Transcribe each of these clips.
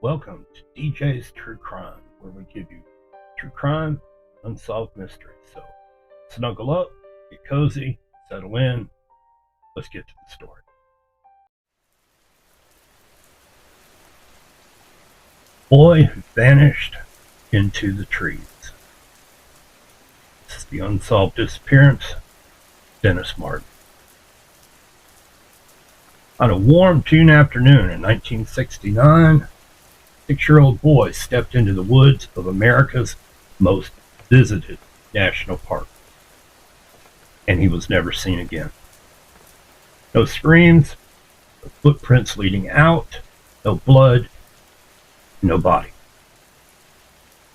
Welcome to DJ's True Crime, where we give you true crime, unsolved mysteries. So snuggle up, get cozy, settle in. Let's get to the story. Boy who vanished into the trees. This is the unsolved disappearance, Dennis Martin. On a warm June afternoon in 1969, 6-year-old boy stepped into the woods of America's most visited national park, and he was never seen again. No screams, no footprints leading out, no blood, no body.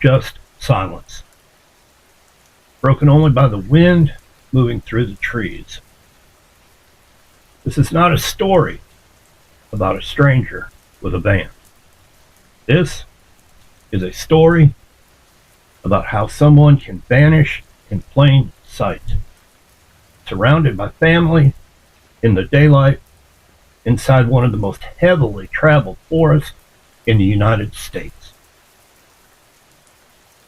Just silence, broken only by the wind moving through the trees. This is not a story about a stranger with a van. This is a story about how someone can vanish in plain sight, surrounded by family, in the daylight, inside one of the most heavily traveled forests in the United States,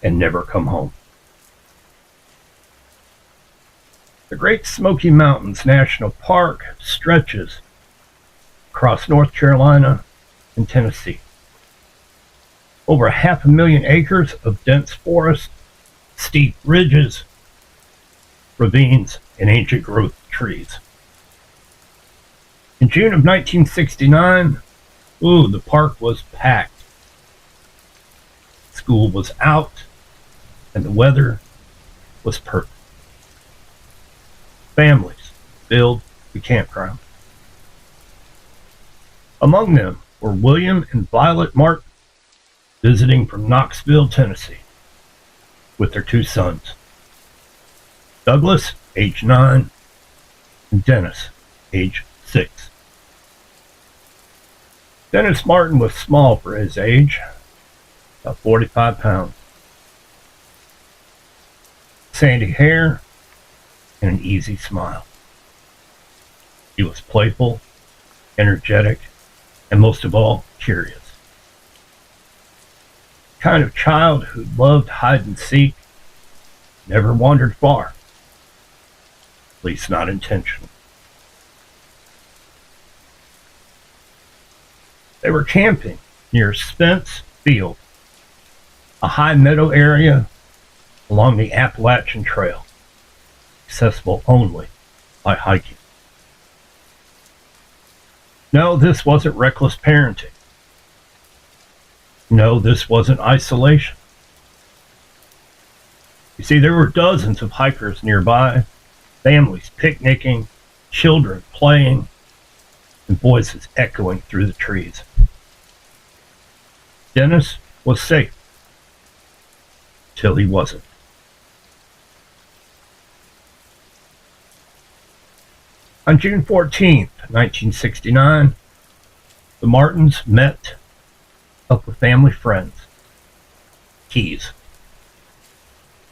and never come home. The Great Smoky Mountains National Park stretches across North Carolina and Tennessee. Over 500,000 acres of dense forest, steep ridges, ravines, and ancient growth trees. In June of 1969, the park was packed. School was out, and the weather was perfect. Families filled the campground. Among them were William and Violet Martin, visiting from Knoxville, Tennessee, with their 2 sons, Douglas, age 9, and Dennis, age 6. Dennis Martin was small for his age, about 45 pounds. Sandy hair and an easy smile. He was playful, energetic, and most of all, curious. Kind of child who loved hide and seek, never wandered far, at least not intentionally. They were camping near Spence Field, a high meadow area along the Appalachian Trail, accessible only by hiking. No, this wasn't reckless parenting. No, this wasn't isolation. You see, there were dozens of hikers nearby, families picnicking, children playing, and voices echoing through the trees. Dennis was safe, till he wasn't. On June 14th, 1969, the Martins met up with family friends, Keys,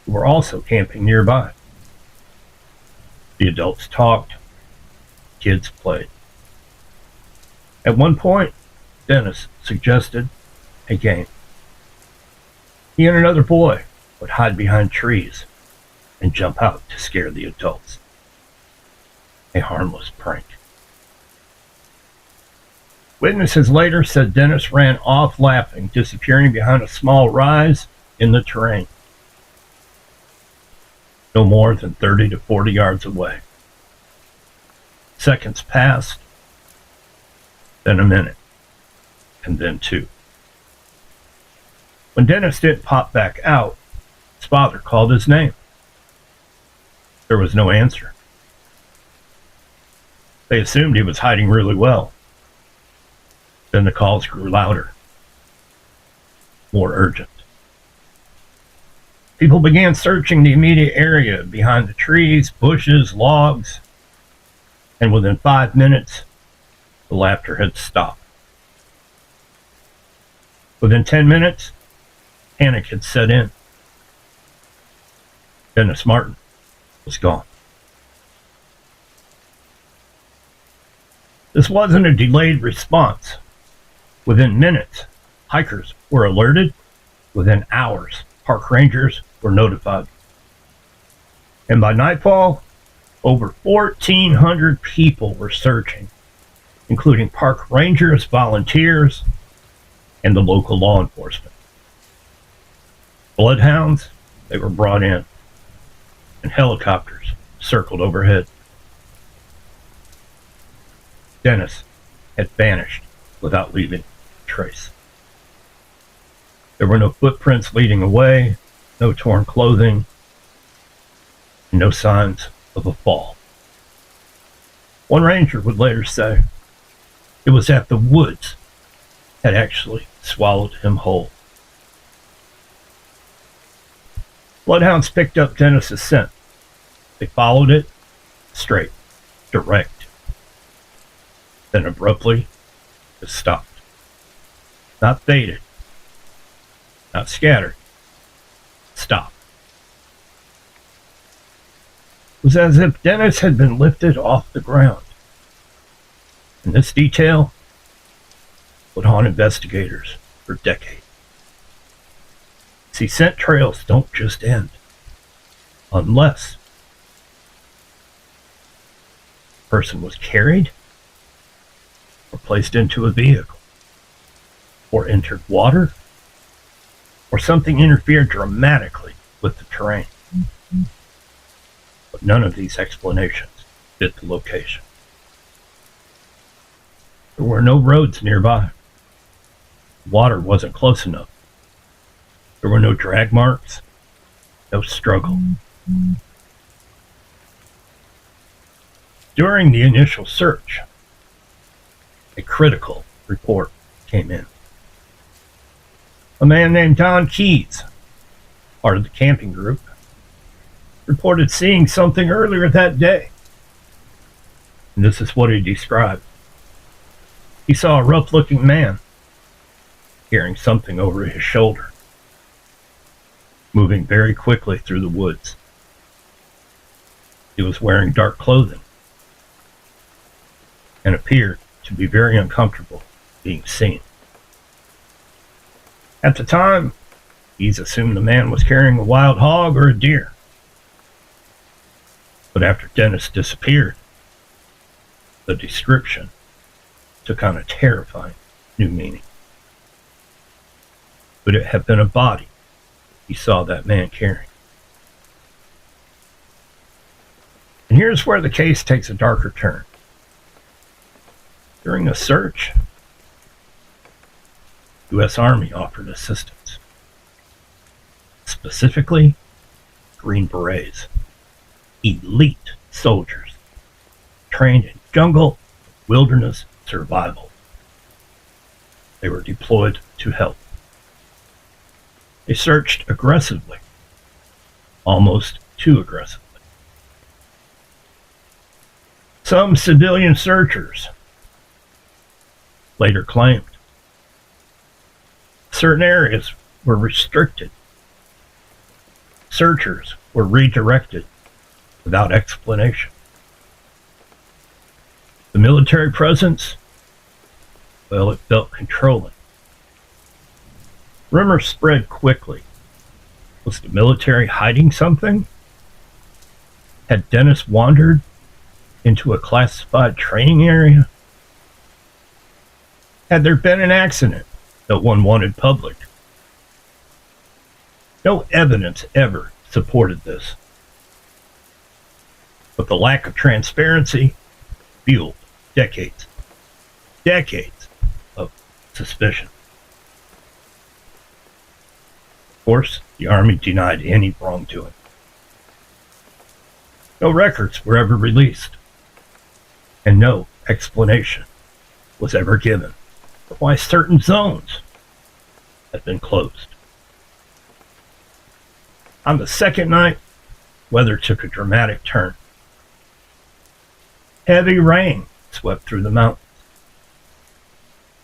who were also camping nearby. The adults talked, kids played. At one point, Dennis suggested a game. He and another boy would hide behind trees and jump out to scare the adults. A harmless prank. Witnesses later said Dennis ran off laughing, disappearing behind a small rise in the terrain, no more than 30 to 40 yards away. Seconds passed, then a minute, and then 2. When Dennis didn't pop back out, his father called his name. There was no answer. They assumed he was hiding really well. Then the calls grew louder, more urgent. People began searching the immediate area behind the trees, bushes, logs, and within 5 minutes, the laughter had stopped. Within 10 minutes, panic had set in. Dennis Martin was gone. This wasn't a delayed response. Within minutes, Hikers were alerted. Within hours, park rangers were notified. And by nightfall, over 1,400 people were searching, including park rangers, volunteers, and the local law enforcement. Bloodhounds, they were brought in, and helicopters circled overhead. Dennis had vanished without leaving a trace. There were no footprints leading away, no torn clothing, and no signs of a fall. One ranger would later say it was that the woods had actually swallowed him whole. Bloodhounds picked up Dennis's scent. They followed it straight, direct. Then abruptly, it stopped. Not faded, not scattered. Stopped. It was as if Dennis had been lifted off the ground. And this detail would haunt investigators for decades. See, scent trails don't just end unless a person was carried or placed into a vehicle or entered water or something interfered dramatically with the terrain. But none of these explanations fit the location. There were no roads nearby. Water wasn't close enough. There were no drag marks, no struggle. During the initial search, a critical report came in. A man named Don Keys, part of the camping group, reported seeing something earlier that day. And this is what he described. He saw a rough-looking man carrying something over his shoulder, moving very quickly through the woods. He was wearing dark clothing and appeared to be very uncomfortable being seen. At the time, he's assumed the man was carrying a wild hog or a deer. But after Dennis disappeared, the description took on a terrifying new meaning. Could it have been a body he saw that man carrying? And here's where the case takes a darker turn. During a search, the U.S. Army offered assistance. Specifically, Green Berets, elite soldiers trained in jungle, wilderness survival. They were deployed to help. They searched aggressively, almost too aggressively. Some civilian searchers later claimed certain areas were restricted. Searchers were redirected without explanation. The military presence, well, it felt controlling. Rumors spread quickly. Was the military hiding something? Had Dennis wandered into a classified training area? Had there been an accident that one wanted public? No evidence ever supported this. But the lack of transparency fueled decades of suspicion. Of course, the Army denied any wrongdoing. No records were ever released, and no explanation was ever given for why certain zones had been closed. On the second night, weather took a dramatic turn. Heavy rain swept through the mountains,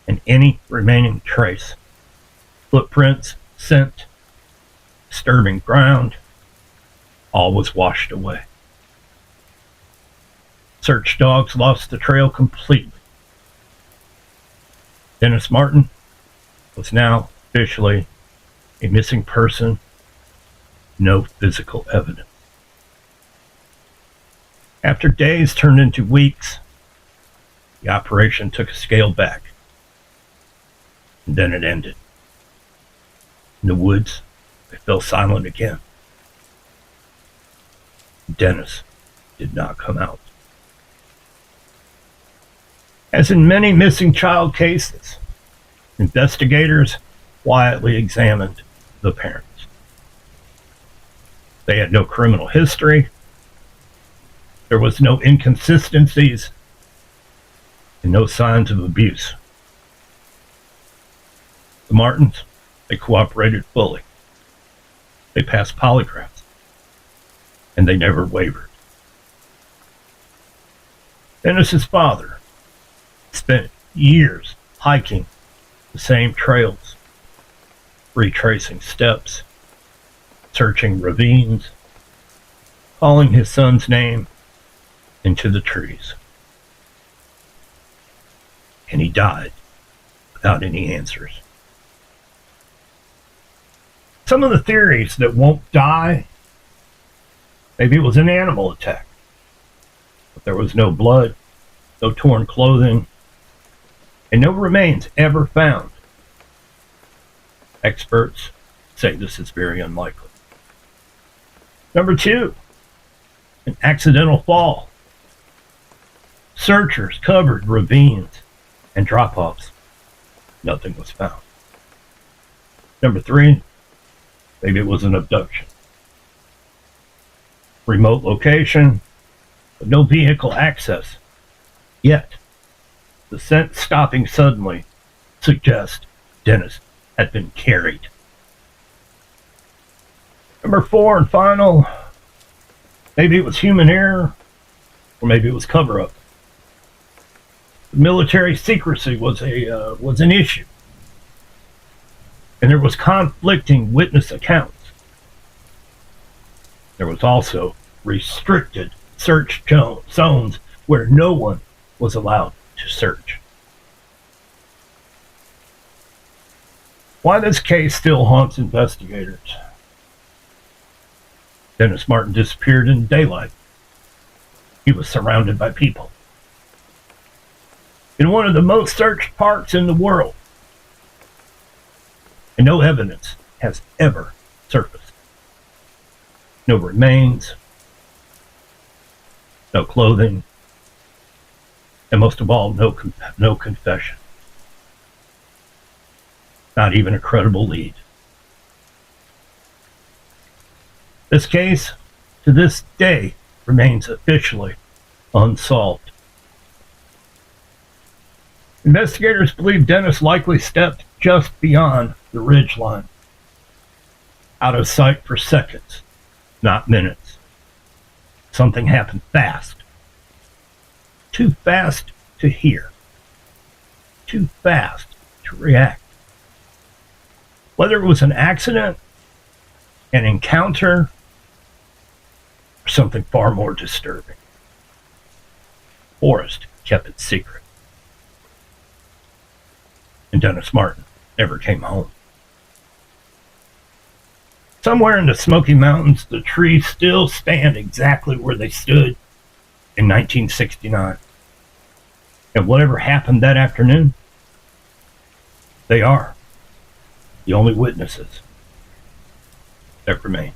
and any remaining trace, footprints, scent, disturbing ground, all was washed away. Search dogs lost the trail completely. Dennis Martin was now officially a missing person, no physical evidence. After days turned into weeks, the operation took a scale back, and then it ended. In the woods, they fell silent again. Dennis did not come out. As in many missing child cases, investigators quietly examined the parents. They had no criminal history. There was no inconsistencies and no signs of abuse. The Martins, they cooperated fully. They passed polygraphs, and they never wavered. Dennis's father spent years hiking the same trails, retracing steps, searching ravines, calling his son's name into the trees. And he died without any answers. Some of the theories that won't die, maybe it was an animal attack, but there was no blood, no torn clothing, and no remains ever found. Experts say this is very unlikely. Number 2, an accidental fall. Searchers covered ravines and drop-offs. Nothing was found. Number 3, maybe it was an abduction. Remote location, but no vehicle access. Yet, the scent stopping suddenly suggests Dennis had been carried. Number 4 and final, maybe it was human error, or maybe it was cover-up. Military secrecy was an issue, and there was conflicting witness accounts. There was also restricted search zones where no one was allowed to search. Why this case still haunts investigators? Dennis Martin disappeared in daylight. He was surrounded by people. In one of the most searched parks in the world. And no evidence has ever surfaced. No remains, no clothing, and most of all, no confession. Not even a credible lead. This case, to this day, remains officially unsolved. Investigators believe Dennis likely stepped just beyond the ridge line, out of sight for seconds, not minutes. Something happened fast. Too fast to hear. Too fast to react. Whether it was an accident, an encounter, or something far more disturbing, Forrest kept it secret. And Dennis Martin never came home. Somewhere in the Smoky Mountains, the trees still stand exactly where they stood in 1969. And whatever happened that afternoon, they are the only witnesses that remain.